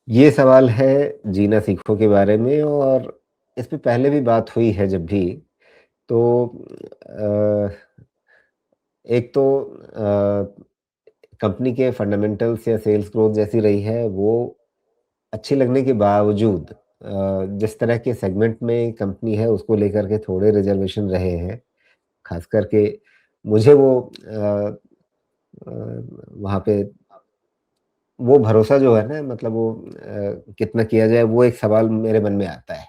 ये सवाल है जीना सीखो के बारे में और इस पे पहले भी बात हुई है जब भी, तो एक तो कंपनी के फंडामेंटल्स या सेल्स ग्रोथ जैसी रही है, वो अच्छी लगने के बावजूद जिस तरह के सेगमेंट में कंपनी है, उसको लेकर के थोड़े रिज़र्वेशन रहे हैं। ख़ास करके मुझे वहाँ पे वो भरोसा जो है ना मतलब वो कितना किया जाए वो एक सवाल मेरे मन में आता है।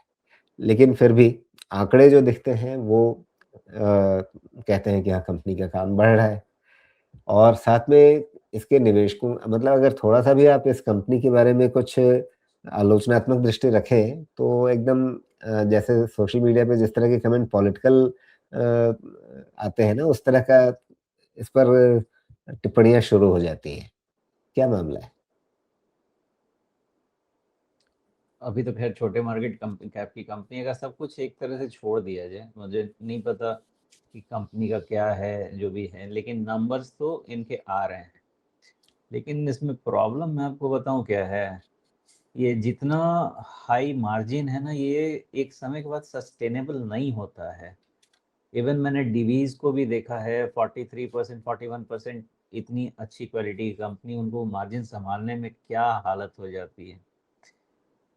लेकिन फिर भी आंकड़े जो दिखते हैं वो कहते हैं कि हाँ, कंपनी का काम बढ़ रहा है और साथ में इसके निवेशकों मतलब अगर थोड़ा-सा भी आप इस कंपनी के बारे में कुछ आलोचनात्मक दृष्टि रखें, तो एकदम जैसे सोशल मीडिया पे जिस तरह के कमेंट पॉलिटिकल आते हैं ना, उस तरह का इस पर टिप्पणियाँ शुरू हो जाती हैं। क्या मामला है? अभी तो खैर छोटे मार्केट कैप की कंपनी का सब कुछ एक तरह से छोड़ दिया जाए, मुझे नहीं पता कि कंपनी का क्या है जो भी है, लेकिन नंबर्स तो इनके आ रहे हैं। लेकिन इसमें प्रॉब्लम मैं आपको बताऊं क्या है, ये जितना हाई मार्जिन है ना, ये एक समय के बाद सस्टेनेबल नहीं होता है। इवन मैंने डिवीज को भी देखा है, 43%, 41%, इतनी अच्छी क्वालिटी की कंपनी, उनको मार्जिन संभालने में क्या हालत हो जाती है।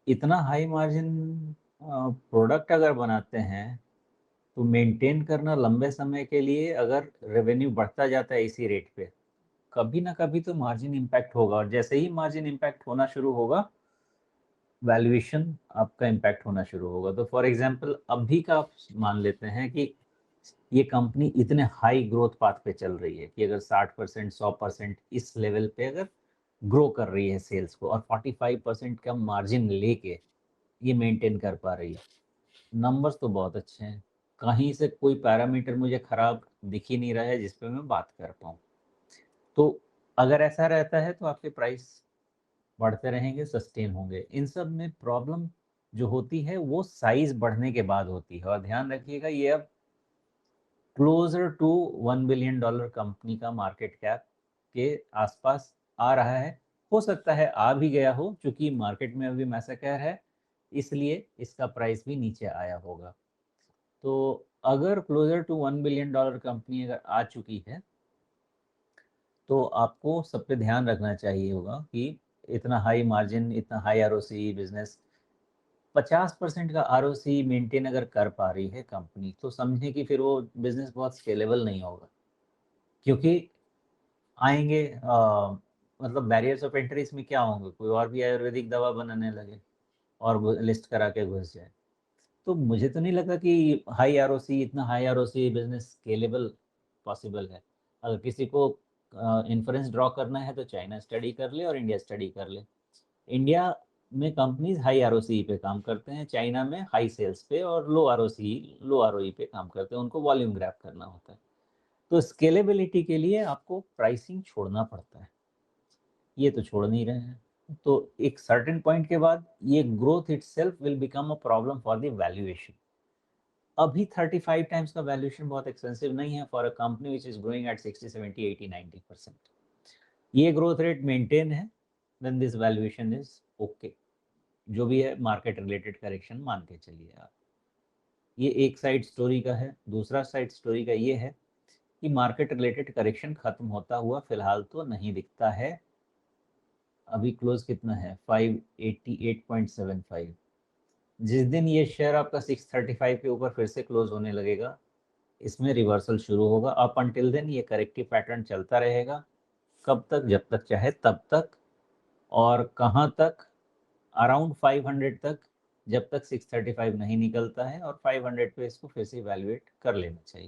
इतना हाई मार्जिन प्रोडक्ट अगर बनाते हैं तो मेंटेन करना लंबे समय के लिए, अगर रेवेन्यू बढ़ता जाता है इसी रेट पे, कभी ना कभी तो मार्जिन इम्पैक्ट होगा, और जैसे ही मार्जिन इम्पैक्ट होना शुरू होगा, वैल्यूएशन आपका इम्पैक्ट होना शुरू होगा। तो फॉर एग्जांपल अभी का आप मान लेते हैं कि ये कंपनी इतने हाई ग्रोथ पाथ पे चल रही है कि अगर 60%, 100% इस लेवल पे अगर ग्रो कर रही है सेल्स को, और 45% का मार्जिन लेके ये मेंटेन कर पा रही है, नंबर्स तो बहुत अच्छे हैं। कहीं से कोई पैरामीटर मुझे खराब दिख ही नहीं रहा है जिस पे मैं बात कर पाऊँ। तो अगर ऐसा रहता है तो आपके प्राइस बढ़ते रहेंगे, सस्टेन होंगे। इन सब में प्रॉब्लम जो होती है वो साइज बढ़ने के बाद होती है, और ध्यान रखिएगा ये अब क्लोजर टू $1 बिलियन कंपनी का मार्केट कैप के आसपास आ रहा है। हो सकता है आ भी गया हो, क्योंकि मार्केट में अभी मैसेकर है, इसलिए इसका प्राइस भी नीचे आया होगा। तो अगर क्लोजर टू $1 बिलियन कंपनी अगर आ चुकी है, तो आपको सब पे ध्यान रखना चाहिए होगा कि इतना हाई मार्जिन, इतना हाई आरओसी बिजनेस, 50% का आरओसी मेंटेन अगर कर पा रही है कंपनी, तो समझे कि फिर वो बिजनेस बहुत स्केलेबल नहीं होगा। क्योंकि आएंगे मतलब बैरियर्स ऑफ एंट्री इसमें क्या होंगे, कोई और भी आयुर्वेदिक दवा बनाने लगे और लिस्ट करा के घुस जाए। तो मुझे तो नहीं लगता कि हाई आरओसी, इतना high ROC business scalable possible है। अगर किसी को इन्फ्रेंस ड्रॉ करना है तो चाइना स्टडी कर ले और इंडिया स्टडी कर ले। इंडिया में कंपनीज हाई आरओसी पे काम करते हैं, चाइना में हाई सेल्स पे और लो आरओसी, लो आरओई पे काम करते हैं, उनको वॉल्यूम ग्रैब करना होता है। तो स्केलेबिलिटी के लिए आपको प्राइसिंग छोड़ना पड़ता है, ये तो छोड़ नहीं रहे हैं। तो एक सर्टेन पॉइंट के बाद ये growth itself will become a problem for the valuation. अभी 35 टाइम्स का वैल्यूएशन बहुत एक्सपेंसिव नहीं है for a company which is growing at 60, 70, 80, 90%। ये ग्रोथ रेट मेंटेन है, then this valuation is okay. जो भी है मार्केट रिलेटेड करेक्शन मान के चलिए आप। ये एक साइड स्टोरी का है। दूसरा साइड स्टोरी का ये है कि मार्केट रिलेटेड करेक्शन खत्म होता हुआ फिलहाल तो नहीं दिखता है। अभी क्लोज कितना है, 588.75। जिस दिन ये शेयर आपका 635 के ऊपर फिर से क्लोज होने लगेगा, इसमें रिवर्सल शुरू होगा। अप अंटिल देन ये करेक्टिव पैटर्न चलता रहेगा। कब तक? जब तक चाहे तब तक। और कहाँ तक? अराउंड 500 तक, जब तक 635 नहीं निकलता है, और 500 पे इसको फिर से इवैल्यूएट कर लेना चाहिए।